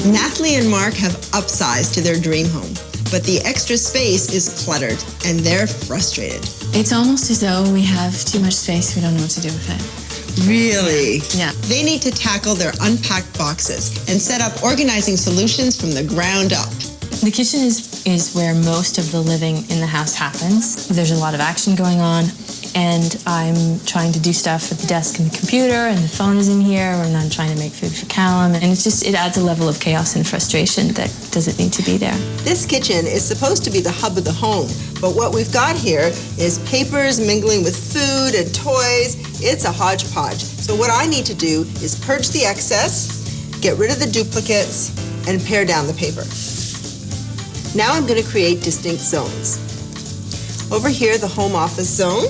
Nathalie and Mark have upsized to their dream home, but the extra space is cluttered and they're frustrated. It's almost as though we have too much space, we don't know what to do with it. Really? Yeah. They need to tackle their unpacked boxes and set up organizing solutions from the ground up. The kitchen is where most of the living in the house happens. There's a lot of action going on, and I'm trying to do stuff at the desk and the computer, and the phone is in here, and I'm trying to make food for Callum, and it adds a level of chaos and frustration that doesn't need to be there. This kitchen is supposed to be the hub of the home, but what we've got here is papers mingling with food and toys. It's a hodgepodge. So what I need to do is purge the excess, get rid of the duplicates, and pare down the paper. Now I'm going to create distinct zones. Over here, the home office zone,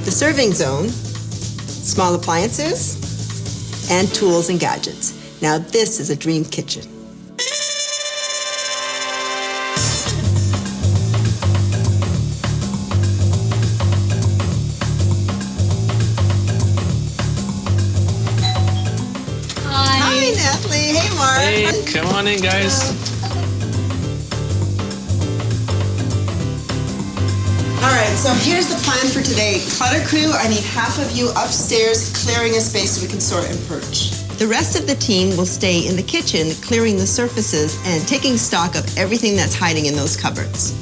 the serving zone, small appliances, and tools and gadgets. Now this is a dream kitchen. Hi, Nathalie. Hey, Mark. Hey, come on in, guys. All right, so here's the plan for today. Clutter crew, I need half of you upstairs clearing a space so we can sort and purge. The rest of the team will stay in the kitchen, clearing the surfaces and taking stock of everything that's hiding in those cupboards.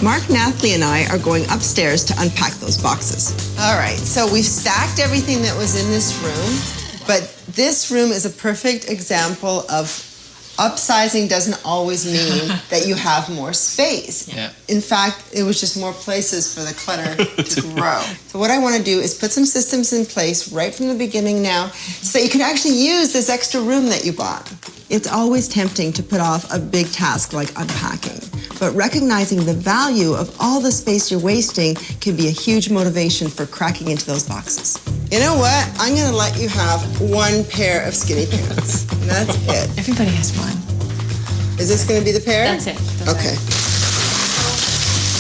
Mark, Nathalie, and I are going upstairs to unpack those boxes. All right, so we've stacked everything that was in this room, but this room is a perfect example of upsizing doesn't always mean that you have more space. Yeah. In fact, it was just more places for the clutter to grow. So what I want to do is put some systems in place right from the beginning now so that you can actually use this extra room that you bought. It's always tempting to put off a big task like unpacking, but recognizing the value of all the space you're wasting can be a huge motivation for cracking into those boxes. You know what? I'm going to let you have one pair of skinny pants. And that's it. Everybody has one. Is this going to be the pair? That's it. Okay.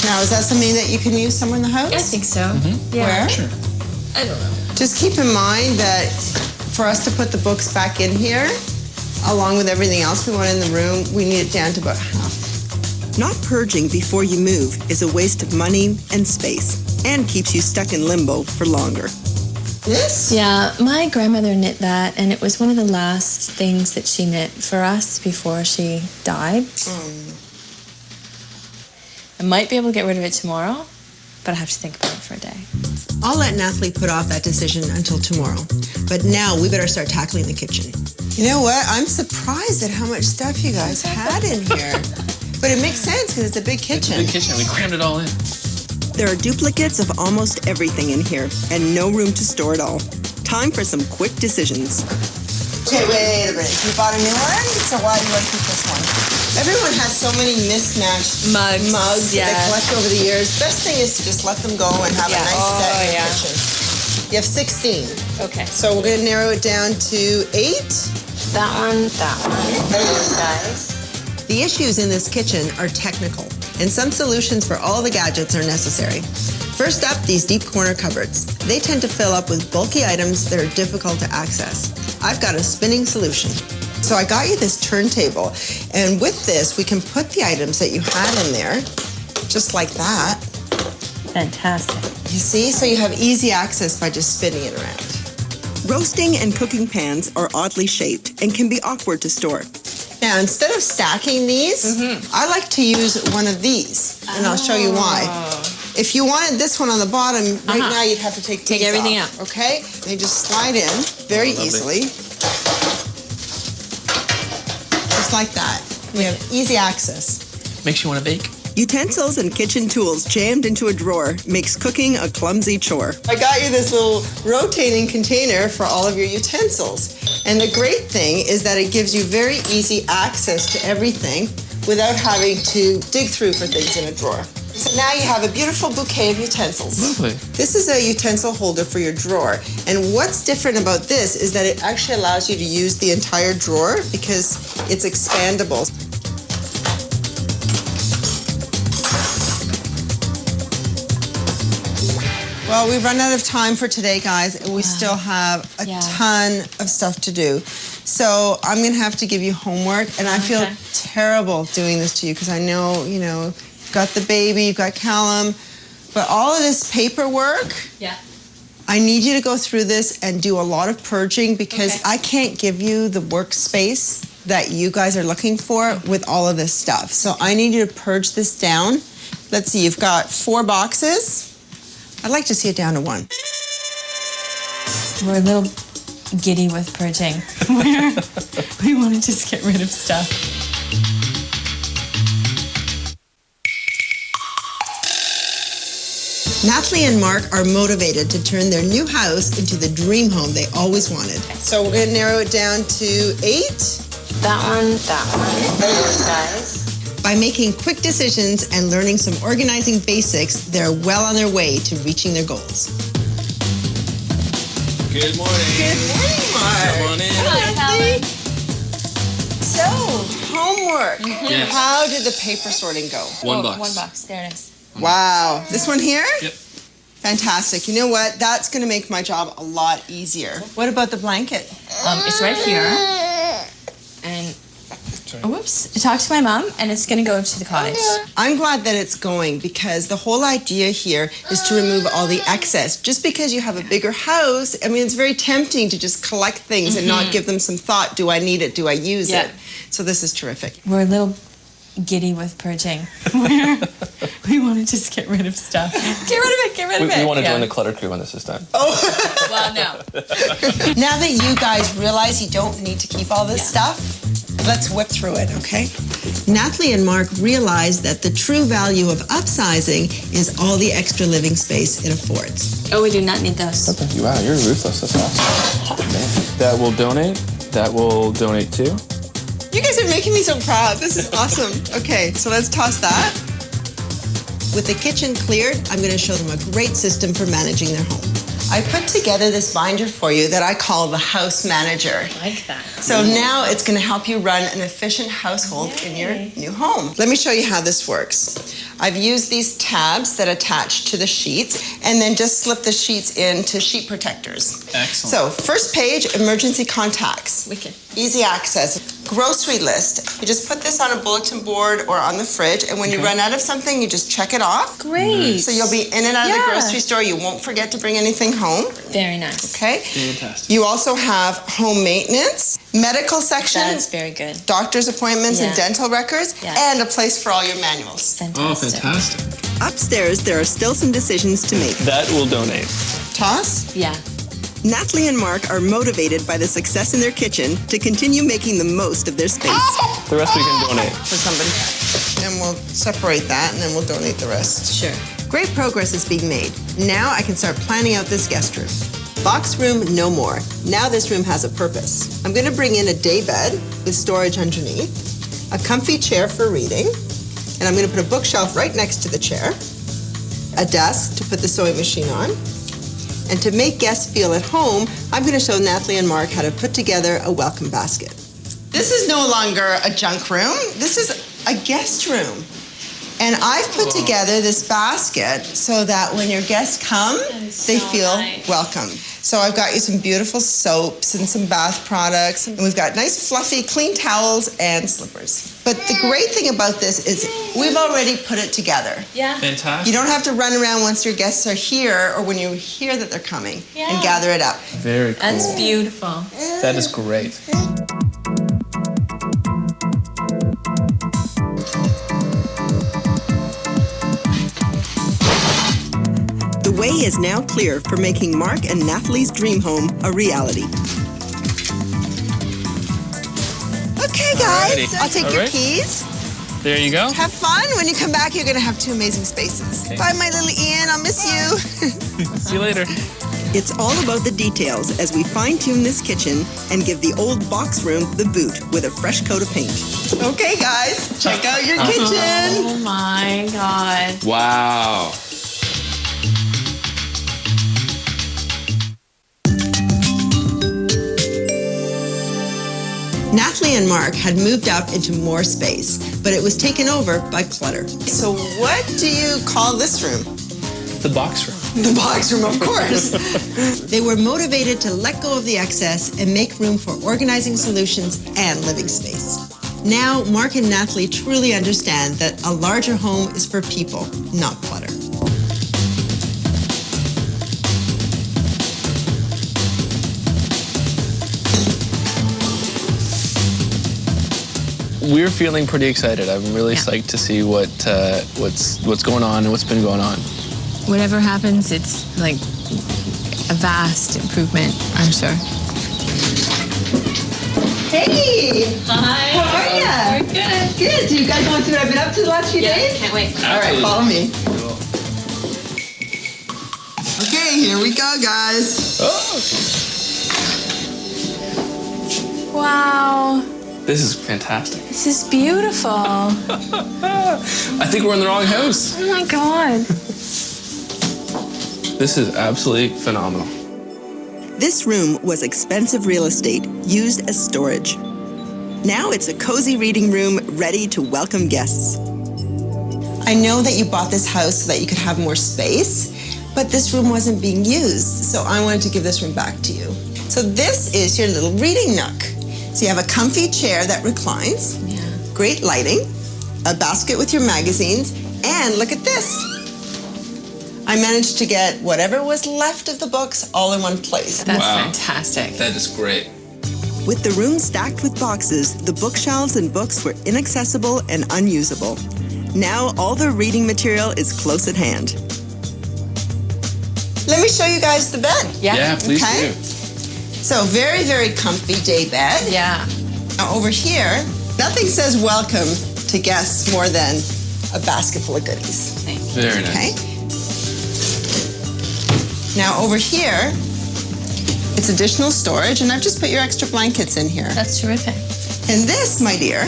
Now, is that something that you can use somewhere in the house? I think so. Mm-hmm. Yeah. Where? Sure. I don't know. Just keep in mind that for us to put the books back in here, along with everything else we want in the room, we need it down to about half. Not purging before you move is a waste of money and space and keeps you stuck in limbo for longer. This? Yeah, my grandmother knit that, and it was one of the last things that she knit for us before she died. I might be able to get rid of it tomorrow, but I have to think about it for a day. I'll let Nathalie put off that decision until tomorrow. But now we better start tackling the kitchen. You know what? I'm surprised at how much stuff you guys had in here. But it makes sense because it's a big kitchen. Big kitchen. We crammed it all in. There are duplicates of almost everything in here and no room to store it all. Time for some quick decisions. Okay, wait a minute. You bought a new one? So why do you want to keep this one? Everyone has so many mismatched mugs that they collect over the years. Best thing is to just let them go and have a nice set in the kitchen. You have 16. Okay. So we're going to narrow it down to 8. That one, those guys. The issues in this kitchen are technical, and some solutions for all the gadgets are necessary. First up, these deep corner cupboards. They tend to fill up with bulky items that are difficult to access. I've got a spinning solution. So I got you this turntable, and with this, we can put the items that you had in there, just like that. Fantastic. You see? So you have easy access by just spinning it around. Roasting and cooking pans are oddly shaped and can be awkward to store. Now, instead of stacking these, I like to use one of these, and I'll show you why. If you wanted this one on the bottom, right now you'd have to take these everything off, out. okay? They just slide in very easily. Just like that. We have easy access. Makes you want to bake. Utensils and kitchen tools jammed into a drawer makes cooking a clumsy chore. I got you this little rotating container for all of your utensils. And the great thing is that it gives you very easy access to everything without having to dig through for things in a drawer. So now you have a beautiful bouquet of utensils. Lovely. This is a utensil holder for your drawer. And what's different about this is that it actually allows you to use the entire drawer because it's expandable. Well, we've run out of time for today, guys, and we still have a ton of stuff to do. So I'm going to have to give you homework, and I feel terrible doing this to you because I know, you know, you've got the baby, you've got Callum, but all of this paperwork, I need you to go through this and do a lot of purging because I can't give you the workspace that you guys are looking for with all of this stuff. So I need you to purge this down. Let's see, you've got 4 boxes. I'd like to see it down to 1. We're a little giddy with purging. We want to just get rid of stuff. Nathalie and Mark are motivated to turn their new house into the dream home they always wanted. So we're going to narrow it down to 8. That one. Those guys. By making quick decisions and learning some organizing basics, they're well on their way to reaching their goals. Good morning. Good morning, Mark. Come on in. Hi, Helen. So, homework. Yes. How did the paper sorting go? One box. 1 box. There it is. Wow. This one here? Yep. Fantastic. You know what? That's going to make my job a lot easier. What about the blanket? It's right here. And whoops, talk to my mom, and it's going to go to the cottage. I'm glad that it's going because the whole idea here is to remove all the excess. Just because you have a bigger house, I mean, it's very tempting to just collect things and not give them some thought. Do I need it? Do I use it? So this is terrific. We're a little giddy with purging. We want to just get rid of stuff. Get rid of it, get rid of it. We want to join the clutter crew when this is done. Well, no. Now that you guys realize you don't need to keep all this stuff, let's whip through it, okay? Nathalie and Mark realize that the true value of upsizing is all the extra living space it affords. Oh, we do not need those. Okay. Wow, you're ruthless. That's awesome. Man. That will donate. That will donate too. You guys are making me so proud. This is awesome. Okay, so let's toss that. With the kitchen cleared, I'm going to show them a great system for managing their home. I put together this binder for you that I call the House Manager. I like that. So now it's going to help you run an efficient household in your new home. Let me show you how this works. I've used these tabs that attach to the sheets and then just slip the sheets into sheet protectors. Excellent. So first page, emergency contacts. Wicked. Easy access. Grocery list. You just put this on a bulletin board or on the fridge, and when you run out of something, you just check it off. Great. So you'll be in and out of the grocery store. You won't forget to bring anything home. Very nice. Okay? Fantastic. You also have home maintenance, medical section, That's very good. doctor's appointments and dental records, Yeah. and a place for all your manuals. Fantastic. Oh, fantastic. Upstairs, there are still some decisions to make. That will donate. Toss? Yeah. Nathalie and Mark are motivated by the success in their kitchen to continue making the most of their space. The rest we can donate. For somebody. And we'll separate that, and then we'll donate the rest. Sure. Great progress is being made. Now I can start planning out this guest room. Box room, no more. Now this room has a purpose. I'm going to bring in a day bed with storage underneath, a comfy chair for reading, and I'm going to put a bookshelf right next to the chair, a desk to put the sewing machine on, and to make guests feel at home, I'm going to show Nathalie and Mark how to put together a welcome basket. This is no longer a junk room. This is a guest room. And I've put together this basket so that when your guests come, they feel welcome. So I've got you some beautiful soaps and some bath products. And we've got nice, fluffy, clean towels and slippers. But the great thing about this is we've already put it together. Yeah. Fantastic. You don't have to run around once your guests are here or when you hear that they're coming and gather it up. Very cool. That's beautiful. That is great. The way is now clear for making Mark and Nathalie's dream home a reality. Okay, guys, Alrighty. I'll take your Alright. keys. There you go. Have fun. When you come back, you're going to have 2 amazing spaces. Okay. Bye, my little Ian. I'll miss you. See you later. It's all about the details as we fine-tune this kitchen and give the old box room the boot with a fresh coat of paint. Okay, guys, check out your kitchen. Oh my God. Wow. Nathalie and Mark had moved up into more space, but it was taken over by clutter. So what do you call this room? The box room. The box room, of course. They were motivated to let go of the excess and make room for organizing solutions and living space. Now, Mark and Nathalie truly understand that a larger home is for people, not clutter. We're feeling pretty excited. I'm really psyched to see what's going on and what's been going on. Whatever happens, it's like a vast improvement, I'm sure. Hey! Hi. How are you? We're good. Good. So you guys want to see what I've been up to the last few days? Can't wait. All right, follow me. Okay, here we go, guys. Oh. Wow. This is fantastic. This is beautiful. I think we're in the wrong house. Oh my God. This is absolutely phenomenal. This room was expensive real estate used as storage. Now it's a cozy reading room ready to welcome guests. I know that you bought this house so that you could have more space, but this room wasn't being used, so I wanted to give this room back to you. So this is your little reading nook. So you have a comfy chair that reclines, great lighting, a basket with your magazines, and look at this. I managed to get whatever was left of the books all in one place. That's fantastic. That is great. With the room stacked with boxes, the bookshelves and books were inaccessible and unusable. Now all the reading material is close at hand. Let me show you guys the bed. Yeah, please do. So very, very comfy day bed. Yeah. Now over here, nothing says welcome to guests more than a basket full of goodies. Very nice. Okay. Now over here, it's additional storage, and I've just put your extra blankets in here. That's terrific. And this, my dear,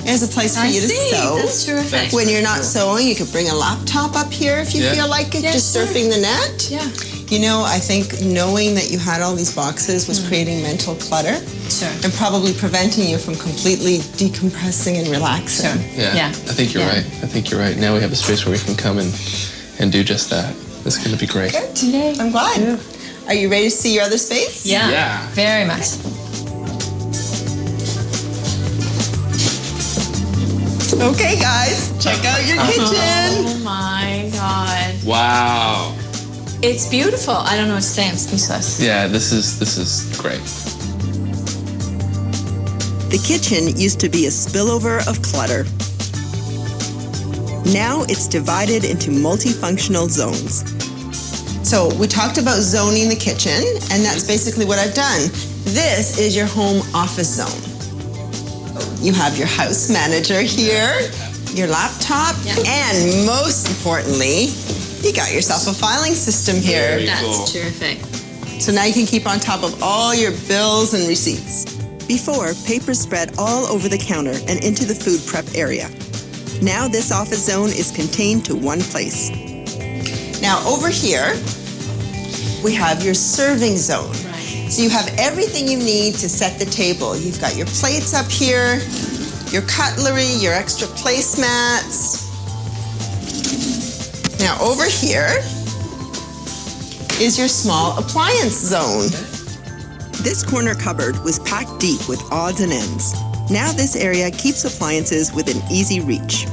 is a place for you to sew. That's terrific. When you're not sewing, you could bring a laptop up here if you feel like it, just surfing the net. Yeah. You know, I think knowing that you had all these boxes was creating mental clutter. Sure. And probably preventing you from completely decompressing and relaxing. Sure. Yeah. I think you're right. I think you're right. Now we have a space where we can come and do just that. This is going to be great. Good. I'm glad. Yeah. Are you ready to see your other space? Yeah. Very much. Okay, guys, check out your kitchen. Oh my God. Wow. It's beautiful. I don't know what to say. I'm speechless. Yeah, this is great. The kitchen used to be a spillover of clutter. Now it's divided into multifunctional zones. So we talked about zoning the kitchen, and that's basically what I've done. This is your home office zone. You have your house manager here, your laptop, and most importantly, you got yourself a filing system here. Very That's cool. terrific. So now you can keep on top of all your bills and receipts. Before, papers spread all over the counter and into the food prep area. Now this office zone is contained to one place. Now over here, we have your serving zone. So you have everything you need to set the table. You've got your plates up here, your cutlery, your extra placemats. Now over here is your small appliance zone. This corner cupboard was packed deep with odds and ends. Now this area keeps appliances within easy reach.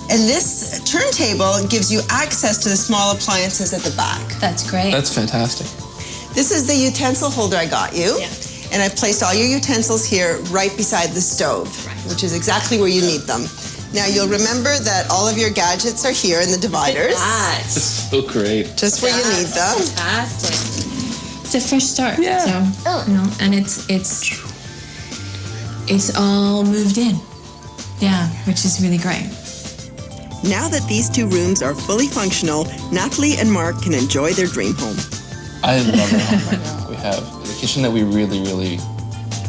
And this turntable gives you access to the small appliances at the back. That's great. That's fantastic. This is the utensil holder I got you. Yeah. And I placed all your utensils here right beside the stove, which is exactly where you need them. Now you'll remember that all of your gadgets are here in the dividers. It's so great. Just where you need them. Fantastic. It's a fresh start. Yeah. So, you know, and it's all moved in. Yeah, which is really great. Now that these two rooms are fully functional, Nathalie and Mark can enjoy their dream home. I love our home right now. We have the kitchen that we really, really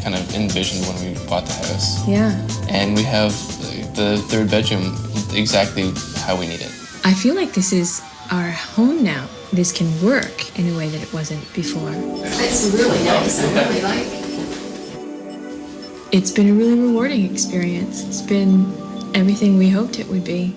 kind of envisioned when we bought the house. Yeah. And we have the third bedroom exactly how we need it. I feel like this is our home now. This can work in a way that it wasn't before. It's really nice. I really like it. It's been a really rewarding experience. It's been everything we hoped it would be.